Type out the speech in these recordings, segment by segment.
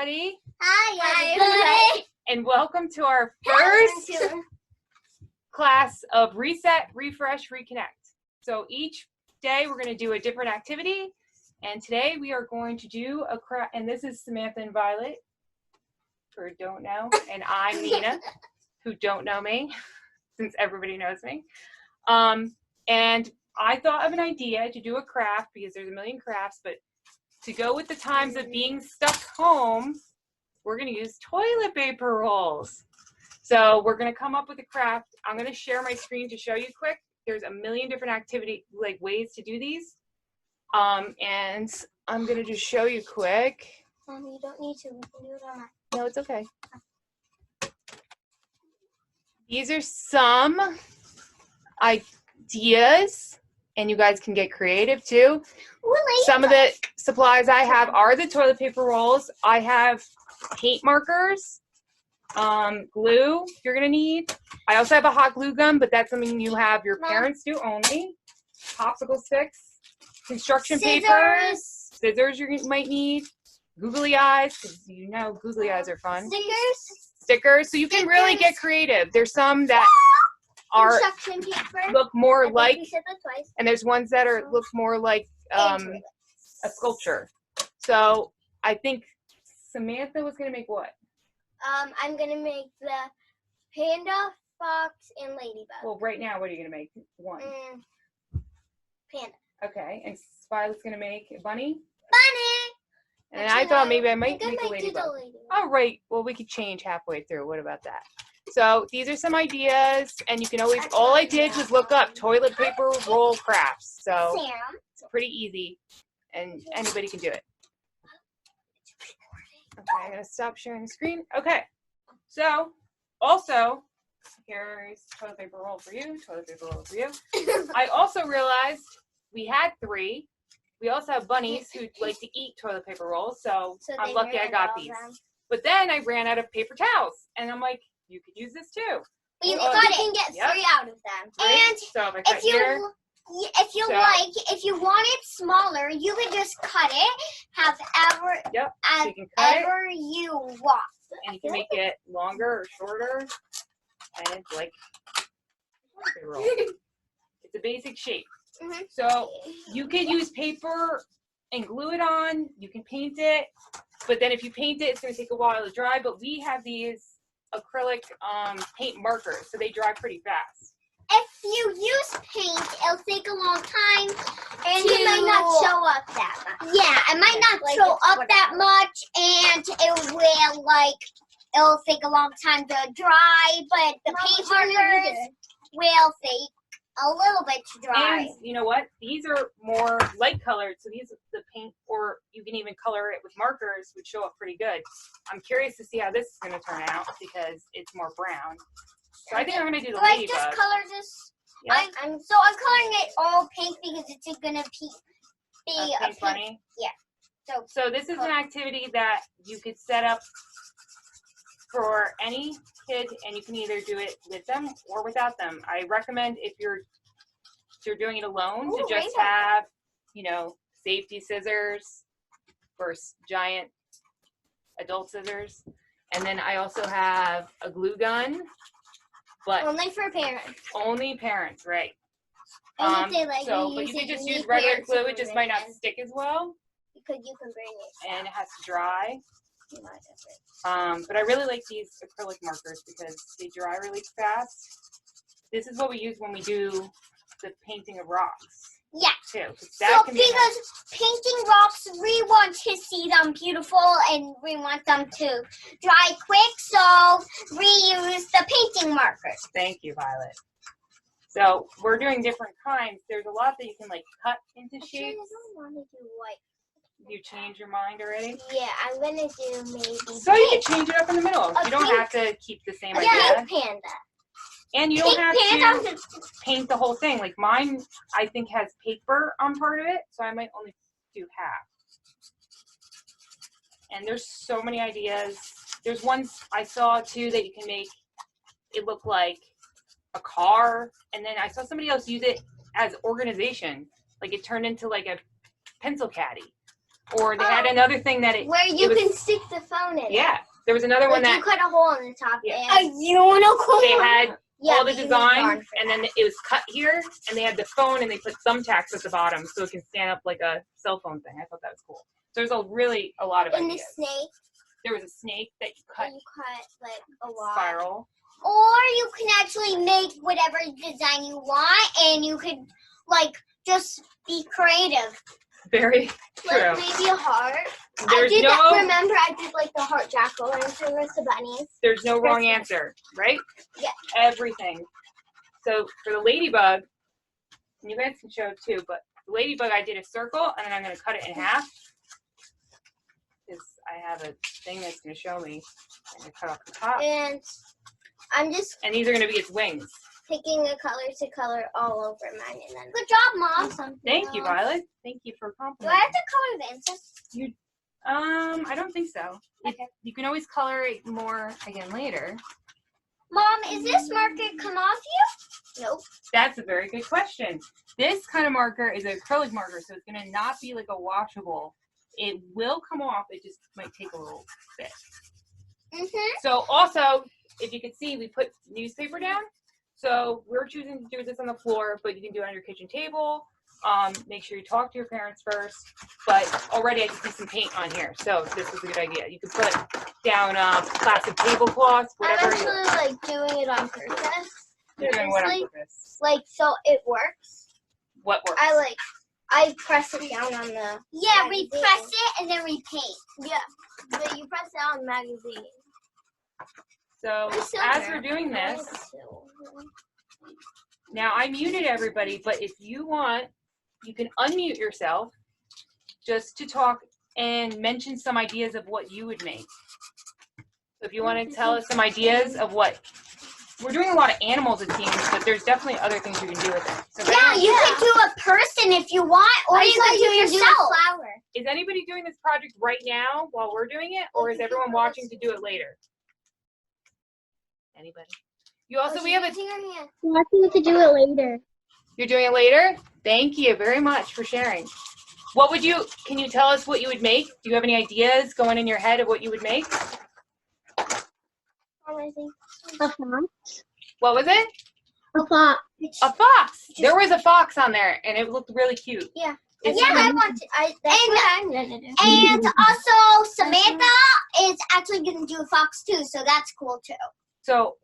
everybody. Hi, everybody. And welcome to our first class of Reset, Refresh, Reconnect. So each day we're going to do a different activity. And today we are going to do a craft. And this is Samantha and Violet, who don't know. And I'm Nina, who don't know me, since everybody knows me. And I thought of an idea to do a craft because there's a million crafts, but to go with the times of being stuck home, we're going to use toilet paper rolls. So we're going to come up with a craft. I'm going to share my screen to show you quick. There's a million different ways to do these. And I'm going to just show you quick. You don't need to. We can do it on No, it's okay. These are some ideas, and you guys can get creative too. Some of the supplies I have are the toilet paper rolls. I have paint markers, glue you're gonna need. I also have a hot glue gun, but that's something you have your parents do only. Popsicle sticks, construction paper, scissors you might need, googly eyes, because you know googly eyes are fun. Stickers, so you can really get creative. There's some that are look more like, and there's ones that are look more like a sculpture. So I think Samantha was gonna make what? I'm gonna make the panda, fox, and ladybug. Well, right now, what are you gonna make? One. Panda. Okay, and Violet's gonna make a bunny. Bunny. And I thought maybe I might make a ladybug. Ladybug. All right. Well, we could change halfway through. What about that? So these are some ideas, and you can always. All I did was look up toilet paper roll crafts. So it's pretty easy, and anybody can do it. Okay, I'm gonna stop sharing the screen. Okay. So also, here's toilet paper roll for you. Toilet paper roll for you. I also realized we had 3. We also have bunnies who like to eat toilet paper rolls, so I'm lucky I got these. But then I ran out of paper towels, and I'm like, you could use this too. You can get 3 out of them. And so if you want it smaller, you could just cut it however you want. And you can make it longer or shorter, and it's like toilet roll. It's a basic shape. So you could use paper and glue it on. You can paint it, but then if you paint it, it's going to take a while to dry. But we have these acrylic paint markers, so they dry pretty fast. If you use paint, it'll take a long time, and it might not show up that much. Yeah, it might not show up that much, and it'll take a long time to dry. But the paint markers will take a little bit to dry. And you know what? These are more light colored, so these the paint, or you can even color it with markers, would show up pretty good. I'm curious to see how this is going to turn out because it's more brown. So I think I'm going to do the ladybug. Do I just color this? Yep. I'm coloring it all pink because it's going to be a pink bunny. Yeah. So this is an activity that you could set up for any kid, and you can either do it with them or without them. I recommend if you're doing it alone to just have, safety scissors or giant adult scissors. And then I also have a glue gun, but only for parents. Only parents, right? But you can just use regular glue. It just might not stick as well. Because you can bring it. And it has to dry. But I really like these acrylic markers because they dry really fast. This is what we use when we do the painting of rocks. Yeah. Too. Because painting rocks, we want to see them beautiful and we want them to dry quick, so we use the painting markers. Thank you, Violet. So we're doing different kinds. There's a lot that you can cut into shapes. I don't want to do white. You change your mind already? Yeah, I'm gonna do maybe. So you can change it up in the middle. You don't have to keep the same idea. Pink panda. And you don't have to paint the whole thing. Like mine, I think has paper on part of it, so I might only do half. And there's so many ideas. There's ones I saw too that you can make it look like a car, and then I saw somebody else use it as organization. Like it turned into like a pencil caddy. Or they had another thing that where you can stick the phone in. Yeah. There was another one Like that you cut a hole in the top. Yeah. A unicorn. they had all the but you need design, yarn for and that. then it was cut here, and they had the phone, and they put thumbtacks at the bottom so it can stand up like a cell phone thing. I thought that was cool. So there's a lot of And the ideas. snake. There was a snake that you cut You cut like a lot. spiral. Or you can actually make whatever design you want, and you could like just be creative. Very true. Like maybe a heart. There's I did no that. Remember, I did like the heart jack-o'-lantern with the bunnies. there's no wrong answer, right? Yeah. Everything. So for the ladybug, and you guys can show it too, but the ladybug I did a circle, and then I'm going to cut it in half. Because I have a thing that's going to show me. I'm going to cut off the top. And I'm just And these are going to be its wings. picking a color to color all over mine. And then Good job, Mom. something Thank you, else. Violet. Thank you for Do I complimenting. have to color the insects? I don't think so. Okay. You can always color it more again later. Mom, is this marker come off you? Nope. That's a very good question. This kind of marker is an acrylic marker, so it's going to not be like a washable. It will come off. It just might take a little bit. So also, if you can see, we put newspaper down. So we're choosing to do this on the floor, but you can do it on your kitchen table. Make sure you talk to your parents first. But already I can see some paint on here, so this is a good idea. You can put down plastic tablecloths, I'm whatever. actually like doing it on purpose. You're doing what on purposely. purpose? Like so it works. What works? I press it down on the Yeah, we magazine. press it and then we paint. Yeah, but you press it on the magazine. So It's silver. as we're doing I this, like silver. now I muted everybody, but if you want, you can unmute yourself just to talk and mention some ideas of what you would make. So if you want to tell us some ideas of what, we're doing a lot of animals it seems, but there's definitely other things you can do with it. So if Yeah, anyone- you could do a person if you want, or you could do you can yourself. do a flower. Is anybody doing this project right now while we're doing it, or is everyone watching to do it later? Anybody? You also, we have a, Watching to do it later. you're doing it later? Thank you very much for sharing. What would you, can you tell us what you would make? Do you have any ideas going in your head of what you would make? A fox. What was it? A fox. A fox. There was a fox on there, and it looked really cute. Yeah. It's Yeah, really- I want to. That's what I'm gonna do. And also, Samantha is actually going to do a fox too, so that's cool too. so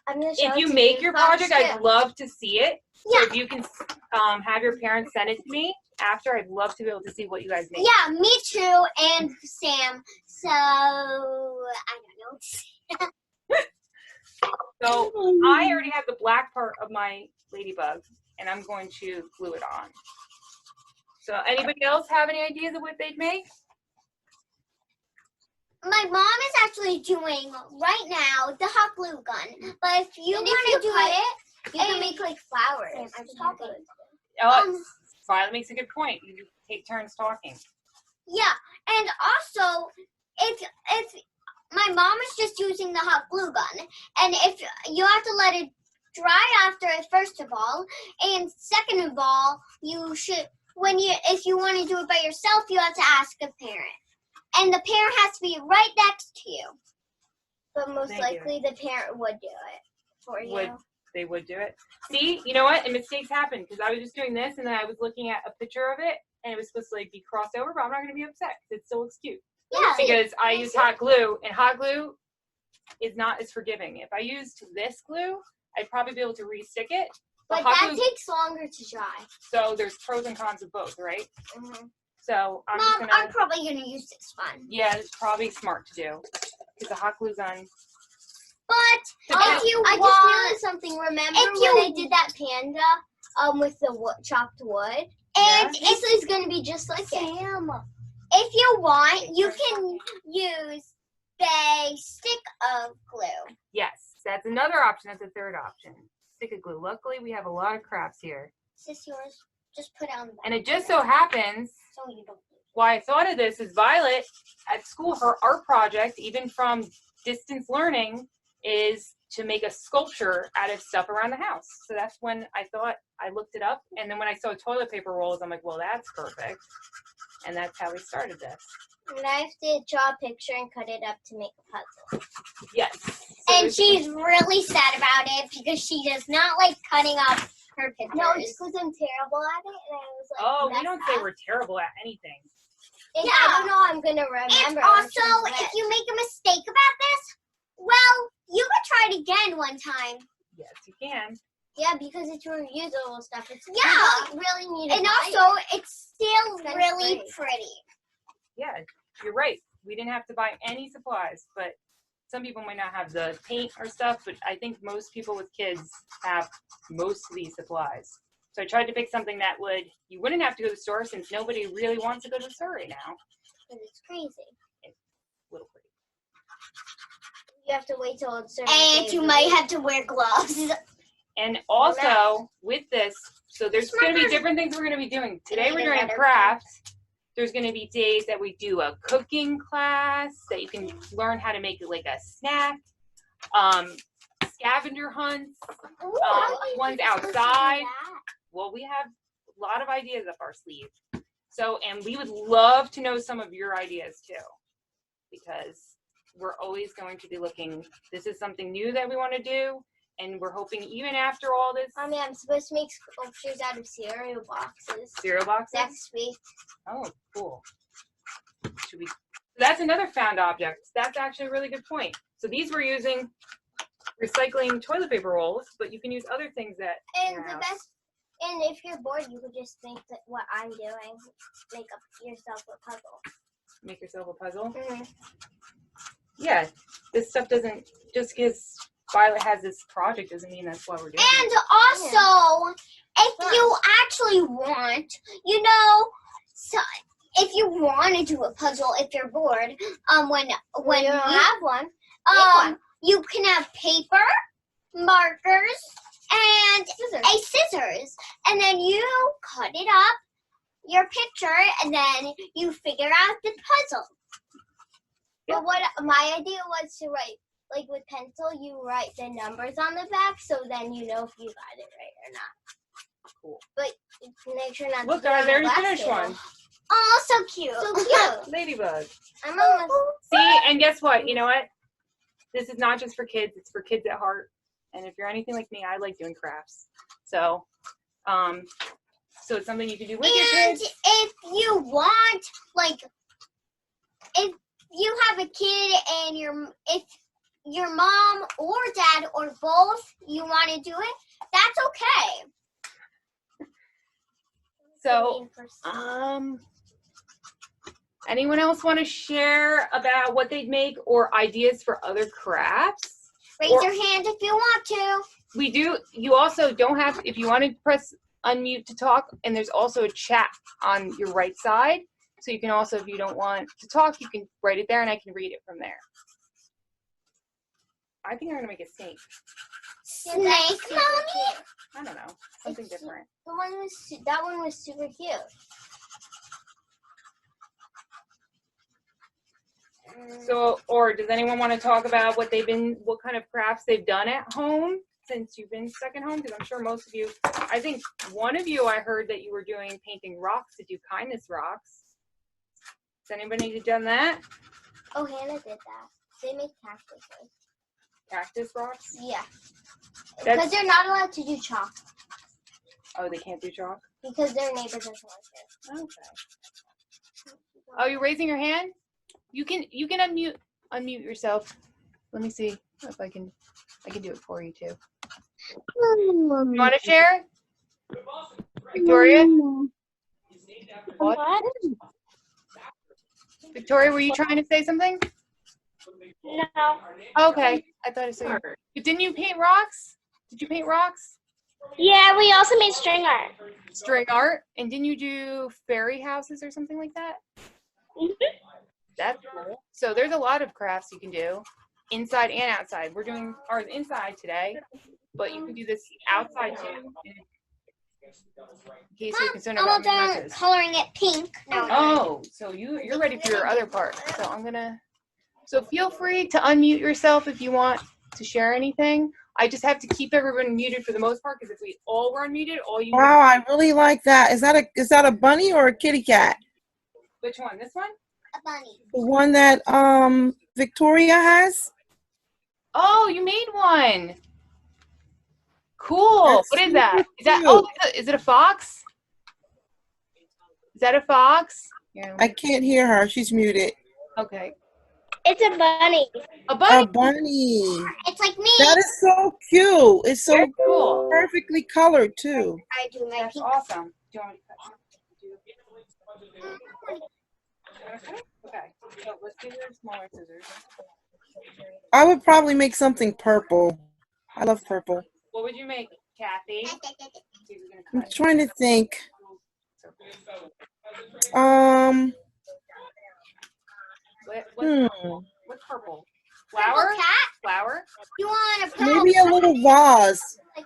I'm gonna show if it you to make you. your Fox project, I'd too. love to see it. So Yeah. if you can have your parents send it to me after, I'd love to be able to see what you guys make. Yeah, me too, and Sam. So I don't know. So I already have the black part of my ladybug, and I'm going to glue it on. So anybody else have any ideas of what they'd make? My mom is actually doing right now the hot glue gun, but if you And want if to you do cut it, You can make like flowers. I'm talking. Oh, Violet makes a good point. You take turns talking. Yeah, and also if my mom is just using the hot glue gun, and if you have to let it dry after it, first of all, and second of all, you should if you want to do it by yourself, you have to ask a parent, and the parent has to be right next to you. But most Thank likely the parent would do it for you. They would do it. See, you know what? And mistakes happen because I was just doing this and then I was looking at a picture of it and it was supposed to like be crossed over, but I'm not going to be upset because it still looks cute. Yeah, Because I use hot glue, and hot glue is not as forgiving. If I used this glue, I'd probably be able to re-stick it. But hot that glue, takes longer to dry. so there's pros and cons of both, right? Mm-hmm. So I'm just Mom, gonna. I'm probably gonna use this one. Yeah, it's probably smart to do because the hot glue gun. But I if you I just want, realized something. Remember if when you- I did that panda with the chopped wood? and This is going to be just like it. if you want, you can use a stick of glue. Yes, that's another option. That's a third option. Stick of glue. Luckily, we have a lot of crafts here, Is this yours? Just put it on the back. and it just so happens. so you don't lose. Why I thought of this is Violet at school. Her art project, even from distance learning, is to make a sculpture out of stuff around the house. So that's when I thought I looked it up, and then when I saw toilet paper rolls, I'm like, well, that's perfect. And that's how we started this. And I have to draw a picture and cut it up to make a puzzle. Yes. So And there's- she's really sad about it because she does not like cutting up her pictures. No, it's because I'm terrible at it, and I was like, Oh, we messed don't say up. we're terrible at anything. And Yeah. I don't know I'm gonna remember. And which also, one's if which. you make a mistake about this, well, you could try it again one time. Yes, you can. Yeah, because it's reusable stuff. It's Yeah. I don't really need it. And also, it's still It's really pretty. pretty. Yeah, you're right. We didn't have to buy any supplies, but some people might not have the paint or stuff, but I think most people with kids have most of these supplies. So I tried to pick something that you wouldn't have to go to the store since nobody really wants to go to the store right now. But it's crazy. Little pretty. You have to wait till it's certain And days you of might the week. have to wear gloves. And also with this, so there's going to be different things we're going to be doing. Today we're doing a craft. There's going to be days that we do a cooking class that you can learn how to make like a snack, scavenger hunts, Ooh, how are you ones supposed to do outside. that? Well, we have a lot of ideas up our sleeve. So, and we would love to know some of your ideas too, because we're always going to be looking, this is something new that we want to do. And we're hoping even after all this I mean, I'm supposed to make sculptures out of cereal boxes cereal boxes. next week. Oh, cool. Should we? That's another found object. That's actually a really good point. So these we're using recycling toilet paper rolls, but you can use other things that. And the best, and if you're bored, you could just think that what I'm doing, make up yourself a puzzle. Make yourself a puzzle. Mm-hmm. Yeah, this stuff doesn't just because Violet has this project doesn't mean that's why we're doing And it. also, if you actually want, so if you want to do a puzzle, if you're bored, when You don't have one. um, you can have paper, markers, and scissors, and then you cut it up, your picture, and then you figure out the puzzle. Yeah. But what my idea was to write, like with pencil, you write the numbers on the back, so then you know if you got it right or not. Cool. But make sure not Look, to. do it on guys, the there's glass finished table. one. Oh, so cute. So cute. Ladybug. I'm almost. See, and guess what? You know what? This is not just for kids. It's for kids at heart. And if you're anything like me, I like doing crafts. So, so it's something you can do with your And kids. if you want, like, if you have a kid and if your mom or dad or both, you want to do it, that's okay. So, anyone else want to share about what they'd make or ideas for other crafts? Raise Or- your hand if you want to. We do. You also don't have, if you want to press unmute to talk, and there's also a chat on your right side. So you can also, if you don't want to talk, you can write it there and I can read it from there. I think I'm going to make a snake. Snake mommy? I don't know. Something different. That one was super cute. So, or does anyone want to talk about what kind of crafts they've done at home since you've been stuck at home? Because I'm sure most of you, I think one of you, I heard that you were doing painting rocks to do kindness rocks. Has anybody done that? Oh, Hannah did that. They make cactuses. Cactus rocks? Yeah. That's- Because they're not allowed to do chalk. Oh, they can't do chalk? Because their neighbor doesn't like it. Okay. Oh, you're raising your hand? You can unmute yourself. Let me see if I can do it for you too. You want to share? Victoria? What? Victoria, were you trying to say something? No. Okay, I thought I saw you. But didn't you paint rocks? Did you paint rocks? Yeah, we also made string art. String art? And didn't you do fairy houses or something like that? Mhm. That's cool. So there's a lot of crafts you can do, inside and outside. We're doing ours inside today, but you can do this outside too. In case you're concerned I'm about done messes. coloring it pink. Oh, so you're ready for your other part. So feel free to unmute yourself if you want to share anything. I just have to keep everyone muted for the most part because if we all were unmuted, all you Wow, I really like that. Is that a bunny or a kitty cat? Which one? This one? A bunny. The one that Victoria has. Oh, you made one. Cool. That's What is that? super Is that? cute. Oh, is it a fox? Is that a fox? Yeah. I can't hear her. She's muted. Okay. It's a bunny. A A bunny. bunny. It's like me. That is so cute. It's so Very cool. perfectly colored too. I do my That's pink. awesome. Do you want me to cut? Okay. So let's do your smaller scissors. I would probably make something purple. I love purple. What would you make, Kathy? See if we're I'm gonna cut. trying to think. Um. What's purple? Purple Flower? cat. Flower? You want a purple? Maybe a little vase, You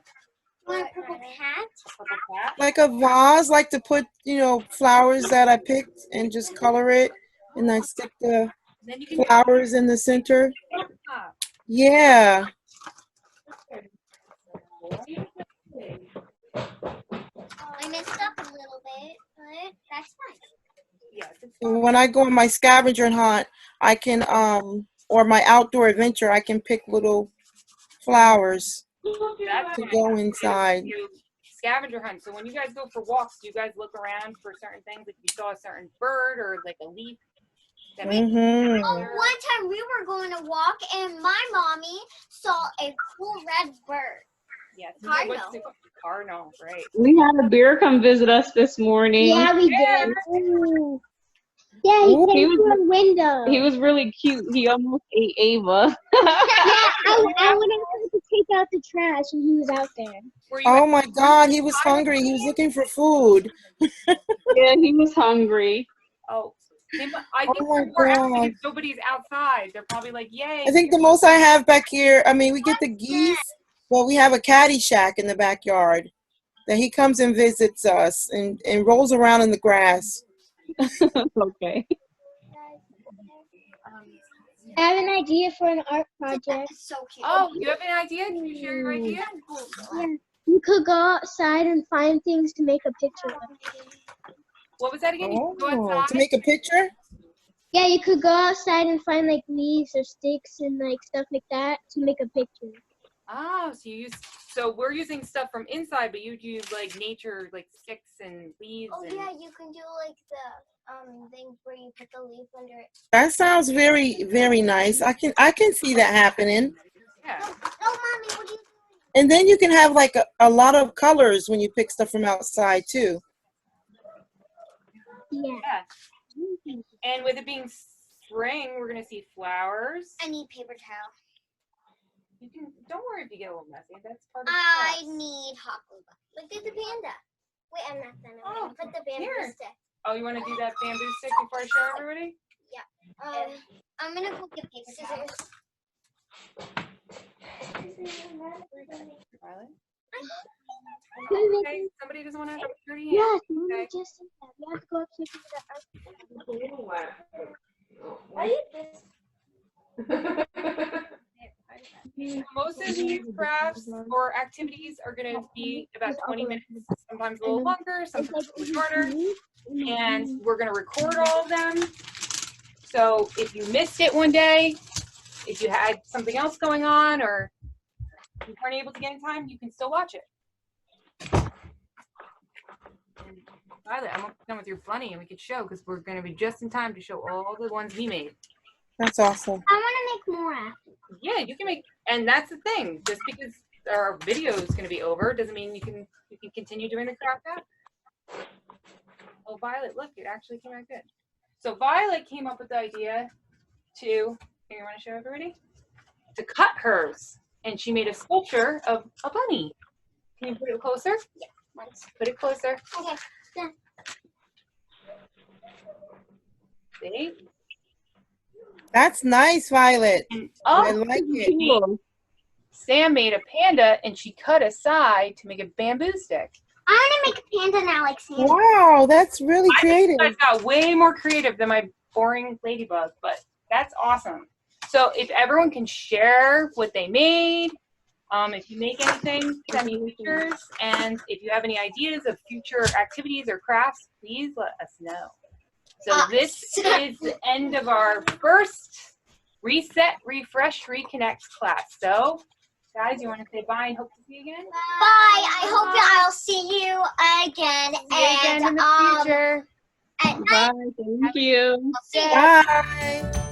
want a purple cat? Purple cat? like a vase, like to put, flowers that I picked and just color it, and I stick the Then you can flowers in the center. ah, Yeah. I messed up a little bit, but that's fine. yes, it's When I go on my scavenger hunt, I can or my outdoor adventure, I can pick little flowers that's to what go I inside. do scavenger hunt. So when you guys go for walks, do you guys look around for certain things? Like you saw a certain bird or like a leaf? That makes Mhm. Oh, one time we were going to walk, and my mommy saw a cool red bird. yes. Cardinal. What's the cardinal, right? We had a bear come visit us this morning. Yeah, we Yeah. did. Ooh. Yeah, he Ooh. came through a window. He was really cute. He almost ate Ava. Yeah, I went out to take out the trash, and he was out there. Were you Oh my God, he was hungry. He was looking for food. Yeah, he was hungry. Oh, I think Oh my they're more happy God. because nobody's outside. They're probably like, yay. I think the most I have back here, I mean, we get the geese, but we have a caddy shack in the backyard that he comes and visits us and rolls around in the grass. Okay. I have an idea for an art project. That's so cute. Oh, you have an idea? Can you share your idea? Yeah. You could go outside and find things to make a picture of. What was that again? You can go Oh, outside? to make a picture? Yeah, you could go outside and find like leaves or sticks and like stuff like that to make a picture. Oh, so we're using stuff from inside, but you'd use like nature, like sticks and leaves. Oh and, yeah, you can do like the thing where you put the leaf under it. That sounds very, very nice. I can see that happening. yeah. No, mommy, what do you? And then you can have like a lot of colors when you pick stuff from outside too. Yeah. Yeah. And with it being spring, we're gonna see flowers. I need paper towel. You can. Don't worry if you get a little messy. That's part of the I process. need hot glue gun. Look at the panda. Wait, I'm not done. I'm Oh, gonna put the bamboo here. stick. Oh, you want to do that bamboo stick before I show everybody? I'm gonna go get paper towels. Violet? Yeah, Okay. Somebody doesn't want to have a dirty hand. yeah, you Okay. just said that. You have to go upstairs to the art. Most of these crafts or activities are going to be about 20 minutes, sometimes a little longer, sometimes a little shorter, and we're going to record all of them. So if you missed it one day, if you had something else going on, or you weren't able to get in time, you can still watch it. And Violet, I'm done with your bunny, and we could show because we're going to be just in time to show all the ones we made. That's awesome. I want to make more after. Yeah, you can make, and that's the thing. Just because our video is going to be over doesn't mean you can continue doing the craft app. Oh, Violet, look, it actually came out good. So Violet came up with the idea to, here, you want to show everybody? To cut hers, and she made a sculpture of a bunny. Can you put it closer? Yeah, once. Put it closer. Okay. Done. See? That's nice, Violet. And I oh, like it. Cool. Sam made a panda and she cut a side to make a bamboo stick. I want to make a panda now, like Sam. Wow, that's really I think you creative. guys got way more creative than my boring ladybug, but that's awesome. So if everyone can share what they made, if you make anything, send me pictures. And if you have any ideas of future activities or crafts, please let us know. So this is the end of our first Reset, Refresh, Reconnect class. So, guys, you want to say bye and hope to see you again? Bye. I hope I'll see you again. See you again in the future. At Bye. Thank you. see you. Bye.